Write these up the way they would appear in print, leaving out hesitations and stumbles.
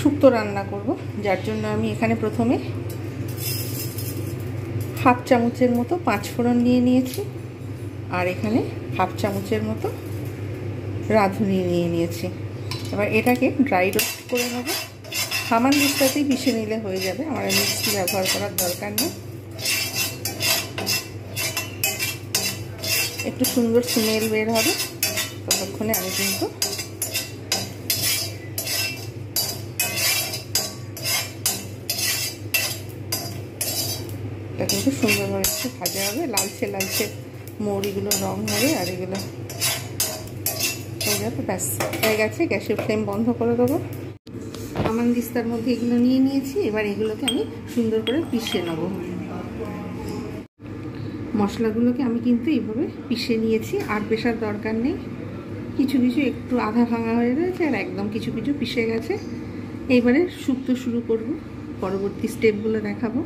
শুক্তো রান্না করব, যার জন্য আমি এখানে প্রথমে হাফ চামচের মতো 5 ফোড়ন নিয়ে নিয়েছি, আর এখানে হাফ চামচের মতো রাঁধুনি নিয়ে নিয়েছি। এবার এটাকে ড্রাই রোস্ট করে নেব। হামানদিস্তাতেই পিষে নিলে হয়ে যাবে, আমার মিক্সি ব্যবহার করার দরকার নেই। একটু সুন্দর স্মেল বের হবে, ততক্ষণে আমি কিন্তু এটা কিন্তু সুন্দরভাবে একটু ভাজা হবে, লালচে লালচে মৌরিগুলো রং হবে, আর এগুলো হয়ে যাবে। ব্যাস হয়ে গেছে, গ্যাসের ফ্লেম বন্ধ করে দেবো। হামানদিস্তার মধ্যে এগুলো নিয়ে নিয়েছি, এবার এগুলোকে আমি সুন্দর করে পিষে নেব। মশলাগুলোকে আমি কিন্তু এইভাবে পিষে নিয়েছি, আর পেশার দরকার নেই। কিছু কিছু একটু আধা ভাঙা হয়ে রয়েছে, আর একদম কিছু কিছু পিষে গেছে। এইবারে শুক্তো শুরু করব, পরবর্তী স্টেপগুলো দেখাবো।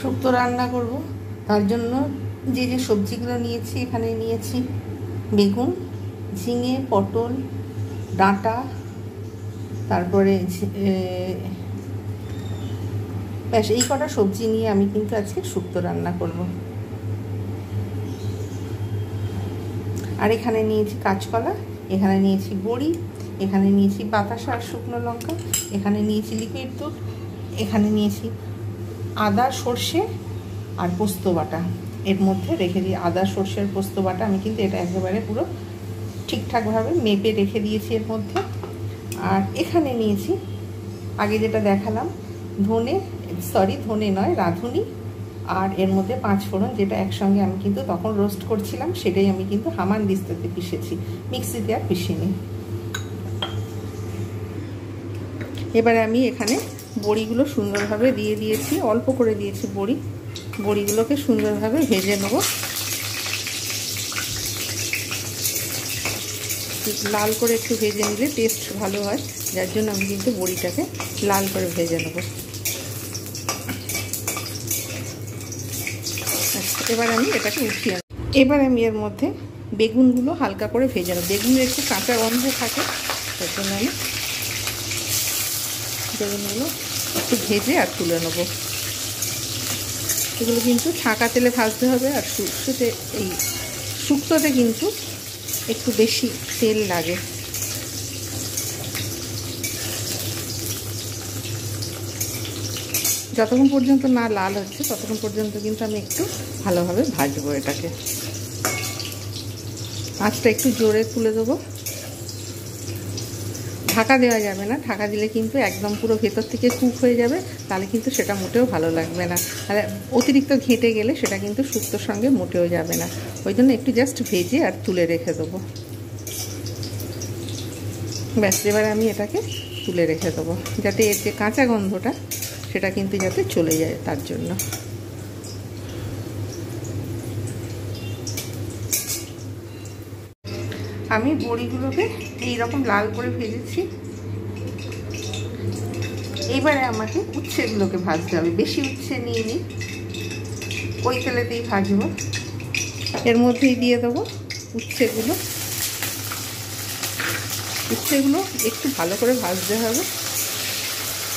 শুক্তো রান্না করব, তার জন্য যে যে সবজিগুলো নিয়েছি, এখানে নিয়েছি বেগুন, ঝিঙে, পটল, ডাঁটা, তারপরে ব্যাস এই কটা সবজি নিয়ে আমি কিন্তু আজকে শুক্তো রান্না করব। আর এখানে নিয়েছি কাঁচকলা, এখানে নিয়েছি বড়ি, এখানে নিয়েছি বাতাসা আর শুকনো লঙ্কা, এখানে নিয়েছি লিকুইড দুধ, এখানে নিয়েছি আদা, সর্ষে আর পোস্ত বাটা। এর মধ্যে রেখে দিই আদা, সর্ষের পোস্ত বাটা, আমি কিন্তু এটা একেবারে পুরো ঠিকঠাকভাবে মেপে রেখে দিয়েছি এর মধ্যে। আর এখানে নিয়েছি আগে যেটা দেখালাম ধনে নয়, রাঁধুনি, আর এর মধ্যে 5 ফোড়ন, যেটা একসঙ্গে আমি কিন্তু তখন রোস্ট করছিলাম, সেটাই আমি কিন্তু হামানদিস্তাতে পিষেছি, মিক্সিতে আর পিষিনি। এবারে আমি এখানে বড়িগুলো সুন্দরভাবে দিয়ে দিয়েছি, অল্প করে দিয়েছি বড়িগুলোকে সুন্দরভাবে ভেজে নেব। লাল করে একটু ভেজে নিলে টেস্ট ভালো হয়, যার জন্য আমি কিন্তু বড়িটাকে লাল করে ভেজে নেব। এবার আমি এটাকে উঠিয়ে নেব। এবার আমি এর মধ্যে বেগুনগুলো হালকা করে ভেজে নেব। বেগুনের একটু কাঁচা গন্ধ থাকে, তার জন্য আমি বেগুনগুলো একটু ভেজে আর তুলে নেব। এগুলো কিন্তু ছাঁকা তেলে ভাজতে হবে, আর শুক্তোতে কিন্তু একটু বেশি তেল লাগে। যতক্ষণ পর্যন্ত না লাল হচ্ছে ততক্ষণ পর্যন্ত কিন্তু আমি একটু ভালোভাবে ভাজবো এটাকে। আঁচটা একটু জোরে তুলে দেবো, ঢাকা দেওয়া যাবে না, ঢাকা দিলে কিন্তু একদম পুরো ভেতর থেকে কুক হয়ে যাবে, তাহলে কিন্তু সেটা মোটেও ভালো লাগবে না। আর অতিরিক্ত ঘেঁটে গেলে সেটা কিন্তু শুক্তোর সঙ্গে মোটেও যাবে না, ওই জন্য একটু জাস্ট ভেজে আর তুলে রেখে দেবো। ব্যাস এবার আমি এটাকে তুলে রেখে দেবো, যাতে এর যে কাঁচা গন্ধটা সেটা কিন্তু যাতে চলে যায়, তার জন্য। আমি বড়িগুলোকে এইরকম লাল করে ভেজেছি। এইবারে আমাকে উচ্ছেগুলোকে ভাজতে হবে, বেশি উচ্ছে নিয়ে নিই, ওই তেলেতেই ভাজবো। এর মধ্যেই দিয়ে দেবো উচ্ছেগুলো একটু ভালো করে ভাজতে হবে,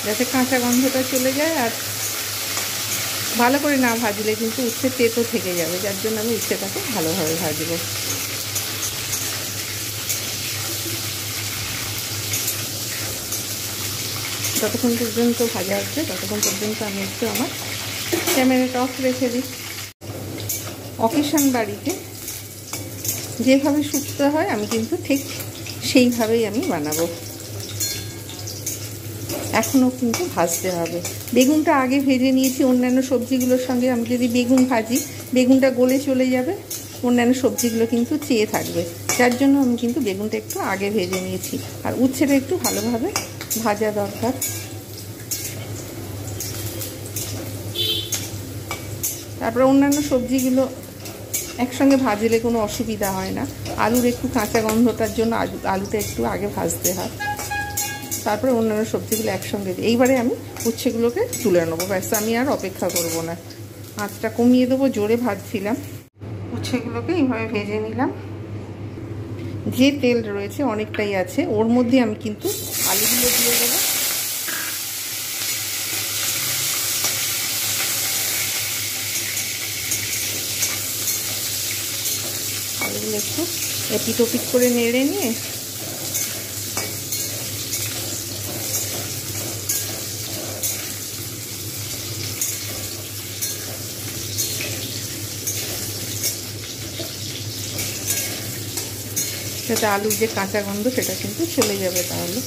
যাতে কাঁচা গন্ধটা চলে যায়। আর ভালো করে না ভাজলে কিন্তু উচ্ছে তেতো থেকে যাবে, যার জন্য আমি উচ্ছেটাকে ভালোভাবে ভাজবো। যতক্ষণ পর্যন্ত ভাজা হচ্ছে ততক্ষণ পর্যন্ত আমি একটু আমার ক্যামেরাটা অফ রেখে দিই। অকেশন বাড়িতে যেভাবে শুক্তো হয় আমি কিন্তু ঠিক সেইভাবেই আমি বানাবো। এখনও কিন্তু ভাজতে হবে। বেগুনটা আগে ভেজে নিয়েছি, অন্যান্য সবজিগুলোর সঙ্গে আমি যদি বেগুন ভাজি, বেগুনটা গলে চলে যাবে, অন্যান্য সবজিগুলো কিন্তু চেয়ে থাকবে, যার জন্য আমি কিন্তু বেগুনটা একটু আগে ভেজে নিয়েছি। আর উচ্ছেটা একটু ভালোভাবে ভাজা দরকার। তারপরে অন্যান্য সবজিগুলো একসঙ্গে ভাজলে কোনো অসুবিধা হয় না। আলুর একটু কাঁচা গন্ধটার জন্য আলুটা একটু আগে ভাজতে হয়, তারপরে অন্যান্য সবজিগুলো একসঙ্গে দিই। এইবারে আমি উচ্ছেগুলোকে তুলে নেবো, ব্যাস আমি আর অপেক্ষা করব না, আঁচটা কমিয়ে দেবো, জোরে ভাজছিলাম। উচ্ছেগুলোকে এইভাবে ভেজে নিলাম। যে তেল রয়েছে অনেকটাই আছে, ওর মধ্যে আমি কিন্তু আলুগুলো দিয়ে দেবো। আলুগুলো একটু এপিট ওপিট করে নেড়ে নিয়ে যাতে আলুর যে কাঁচা গন্ধ সেটা কিন্তু চলে যাবে। তাহলে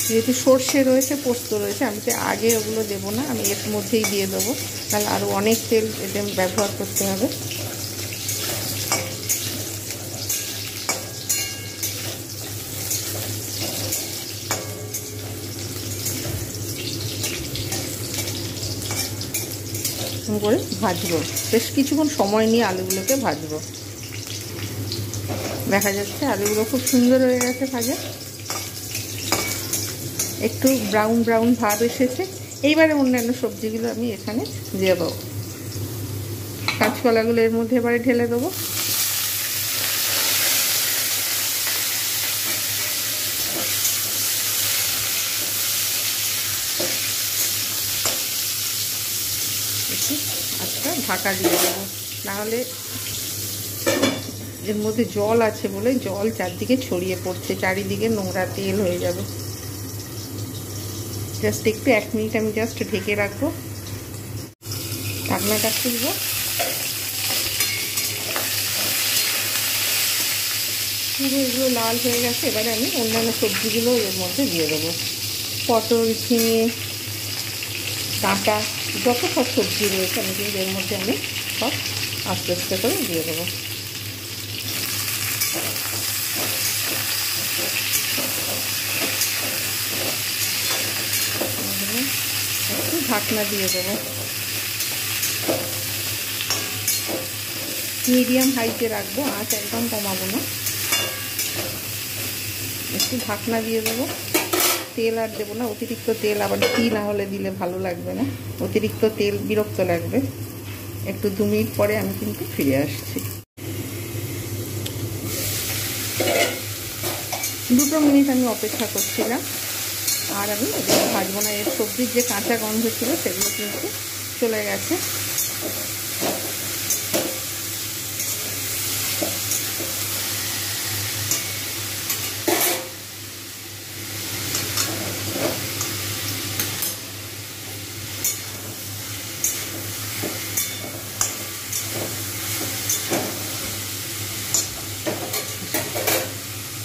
যেহেতু সর্ষে রয়েছে, পোস্ত রয়েছে, আমি তো আগে ওগুলো দেবো না, আমি এর মধ্যেই দিয়ে দেবো, তাহলে আরও অনেক তেল এতে ব্যবহার করতে হবে। করে ভাজবো, বেশ কিছুক্ষণ সময় নিয়ে আলুগুলোকে ভাজবো। দেখা যাচ্ছে আলুগুলো খুব সুন্দর হয়ে গেছে ভাজা, একটু ব্রাউন ব্রাউন ভাব এসেছে। এইবারে অন্যান্য সবজিগুলো আমি এখানে দিয়ে দেবো। কাঁচকলাগুলো এর মধ্যে এবারে ঢেলে দেবো। একটু আচ্ছা ঢাকা দিয়ে দেবো, নাহলে এর মধ্যে জল আছে বলে জল চারদিকে ছড়িয়ে পড়ছে, চারিদিকে নোংরা তেল হয়ে যাবে। জাস্ট একটু 1 মিনিট আমি জাস্ট ঢেকে রাখবো। ঢাকনাটা খুলবো। পুরো এগুলো লাল হয়ে গেছে। এবারে আমি অন্যান্য সবজিগুলো এর মধ্যে দিয়ে দেবো। পটল, ঝিঙে, ডাঁটা, যত সব সবজি রয়েছে আমি কিন্তু এর মধ্যে আমি সব আস্তে আস্তে করে দিয়ে দেবো। একটু ঢাকনা দিয়ে দেবো। মিডিয়াম হাইতে রাখবো, আঁচ একদম কমাবো না। একটু ঢাকনা দিয়ে দেবো। তেল আর দেবো না, অতিরিক্ত তেল আবার ঘি না হলে দিলে ভালো লাগবে না, অতিরিক্ত তেল বিরক্ত লাগবে। একটু 2 মিনিট পরে আমি কিন্তু ফিরে আসছি। 2 মিনিট আমি অপেক্ষা করছিলাম, আর আমি এগুলো ভাজবো না। এর সবজির যে কাঁচা গন্ধ ছিল সেগুলো কিন্তু চলে গেছে।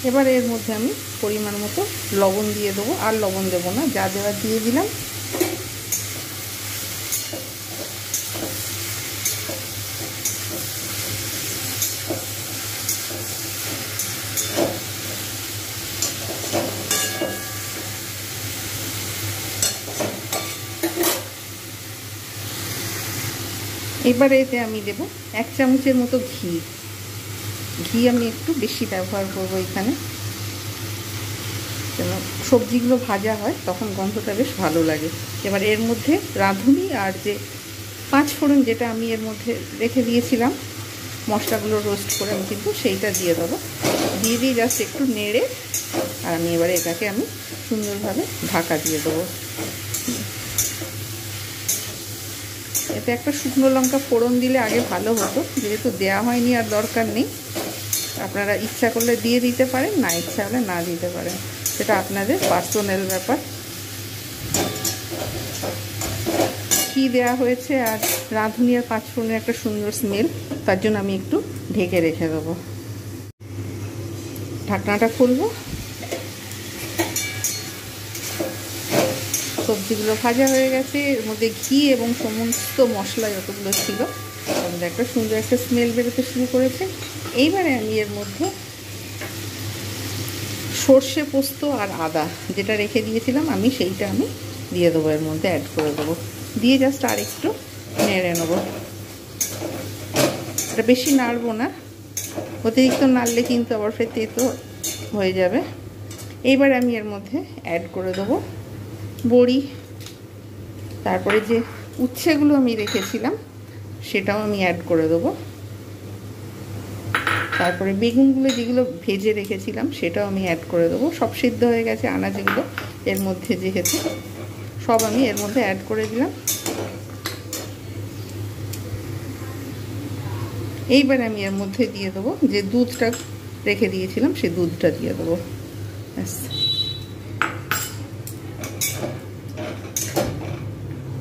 এবার এর মধ্যে আমি পরিমাণ মতো লবণ দিয়ে দেবো, আর লবণ দেবো না, যা দেওয়ার দিয়ে দিলাম। এবারে এতে আমি দেবো 1 চামচের মতো ঘি। ঘি আমি একটু বেশি ব্যবহার করব এখানে, যেন সবজিগুলো ভাজা হয় তখন গন্ধটা বেশ ভালো লাগে। এবার এর মধ্যে রাঁধুনি আর যে 5 ফোড়ন যেটা আমি এর মধ্যে রেখে দিয়েছিলাম মশলাগুলো রোস্ট করে, আমি কিন্তু সেইটা দিয়ে দেবো। দিয়ে দিয়ে জাস্ট একটু নেড়ে আর আমি এবারে এটাকে আমি সুন্দরভাবে ঢাকা দিয়ে দেবো। এতে একটা শুকনো লঙ্কা ফোড়ন দিলে আগে ভালো হতো, যেহেতু দেওয়া হয়নি আর দরকার নেই। আপনারা ইচ্ছা করলে দিয়ে দিতে পারেন, না ইচ্ছা হলে না দিতে পারেন, সেটা আপনাদের পার্সোনাল ব্যাপার। ঘি দেওয়া হয়েছে আর রাঁধুনি আর 5 ফোড়নের একটা সুন্দর স্মেল, তার জন্য আমি একটু ঢেকে রেখে দেবো। ঢাকনাটা খুলবো। সবজিগুলো ভাজা হয়ে গেছে, এর মধ্যে ঘি এবং সমস্ত মশলা যতগুলো ছিল আমাদের একটা সুন্দর একটা স্মেল বেরোতে শুরু করেছে। এইবারে আমি এর মধ্যে সর্ষে, পোস্ত আর আদা যেটা রেখে দিয়েছিলাম আমি সেইটা আমি দিয়ে দেবো, এর মধ্যে অ্যাড করে দেবো। দিয়ে জাস্ট আর একটু নেড়ে নেবো। এটা বেশি নাড়বো না, অতিরিক্ত নাড়লে কিন্তু আবার ফের তেতো হয়ে যাবে। এইবার আমি এর মধ্যে অ্যাড করে দেবো বড়ি, তারপরে যে উচ্ছেগুলো আমি রেখেছিলাম সেটাও আমি অ্যাড করে দেবো। তারপরে বেগুনগুলো যেগুলো ভেজে রেখেছিলাম সেটাও আমি অ্যাড করে দেবো। সব সিদ্ধ হয়ে গেছে আনাজগুলো এর মধ্যে, যেহেতু সব আমি এর মধ্যে অ্যাড করে দিলাম। এইবার আমি এর মধ্যে দিয়ে দেবো যে দুধটা রেখে দিয়েছিলাম, সেই দুধটা দিয়ে দেবো। ব্যাস,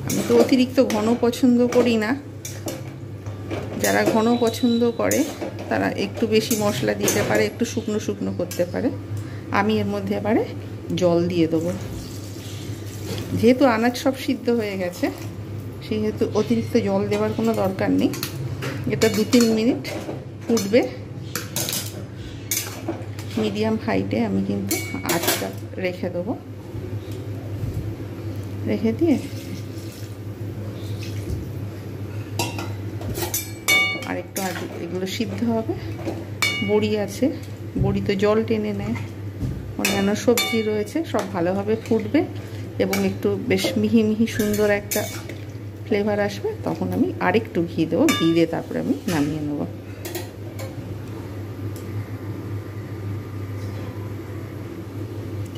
আমি তো অতিরিক্ত ঘন পছন্দ করি না, যারা ঘন পছন্দ করে তারা একটু বেশি মশলা দিতে পারে, একটু শুকনো শুকনো করতে পারে। আমি এর মধ্যে এবারে জল দিয়ে দেবো। যেহেতু আনাজ সব সিদ্ধ হয়ে গেছে সেহেতু অতিরিক্ত জল দেওয়ার কোনো দরকার নেই। এটা 2-3 মিনিট ফুটবে মিডিয়াম হাইটে। আমি কিন্তু আঁচটা রেখে দেবো, রেখে দিয়ে আরেকটু এগুলো সিদ্ধ হবে। বড়ি আছে, বড়ি তো জল টেনে নেয়, অন্যান্য সবজি রয়েছে, সব ভালোভাবে ফুটবে এবং একটু বেশ মিহি মিহি সুন্দর একটা ফ্লেভার আসবে। তখন আমি আরেকটু ঘি দেবো, ঘি দিয়ে তারপরে আমি নামিয়ে নেব।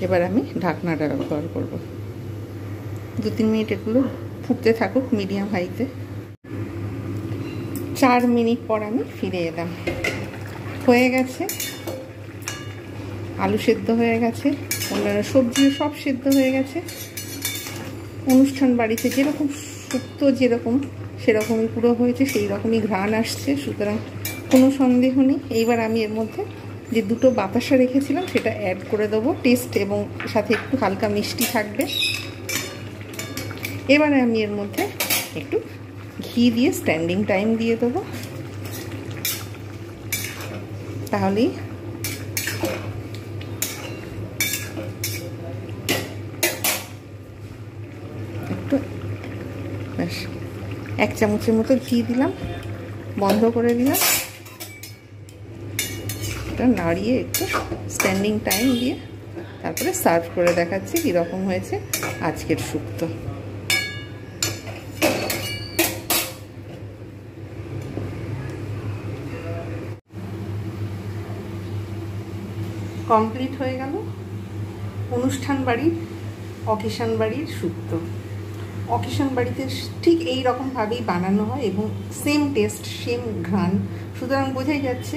এবার আমি ঢাকনাটা ব্যবহার করব। 2-3 মিনিট এগুলো ফুটতে থাকুক মিডিয়াম হাইতে। 4 মিনিট পর আমি ফিরে এলাম। হয়ে গেছে, আলু সেদ্ধ হয়ে গেছে, অন্যান্য সবজিও সব সেদ্ধ হয়ে গেছে। অনুষ্ঠান বাড়িতে যেরকম শুক্তো যেরকম সেরকমই পুরো হয়েছে, সেই রকমই ঘ্রাণ আসছে, সুতরাং কোনো সন্দেহ নেই। এইবার আমি এর মধ্যে যে 2টো বাতাসা রেখেছিলাম সেটা অ্যাড করে দেবো, টেস্ট এবং সাথে একটু হালকা মিষ্টি থাকবে। এবারে আমি এর মধ্যে একটু ঘি দিয়ে স্ট্যান্ডিং টাইম দিয়ে দেবো, তাহলেই একটু ব্যাস 1 চামচের মতো ঘি দিলাম, বন্ধ করে দিলাম। এটা নাড়িয়ে একটু স্ট্যান্ডিং টাইম দিয়ে তারপরে সার্ভ করে দেখাচ্ছি কীরকম হয়েছে আজকের শুক্তো। কমপ্লিট হয়ে গেল অনুষ্ঠান বাড়ির, অকেশন বাড়ির শুক্তো। অকেশন বাড়িতে ঠিক এই রকমভাবেই বানানো হয় এবং সেম টেস্ট, সেম ঘ্রাণ, সুতরাং বোঝাই যাচ্ছে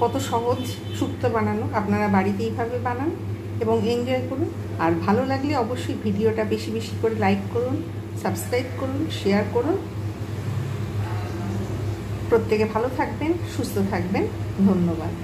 কত সহজ শুক্তো বানানো। আপনারা বাড়িতে এইভাবে বানান এবং এনজয় করুন। আর ভালো লাগলে অবশ্যই ভিডিওটা বেশি বেশি করে লাইক করুন, সাবস্ক্রাইব করুন, শেয়ার করুন। প্রত্যেকে ভালো থাকবেন, সুস্থ থাকবেন। ধন্যবাদ।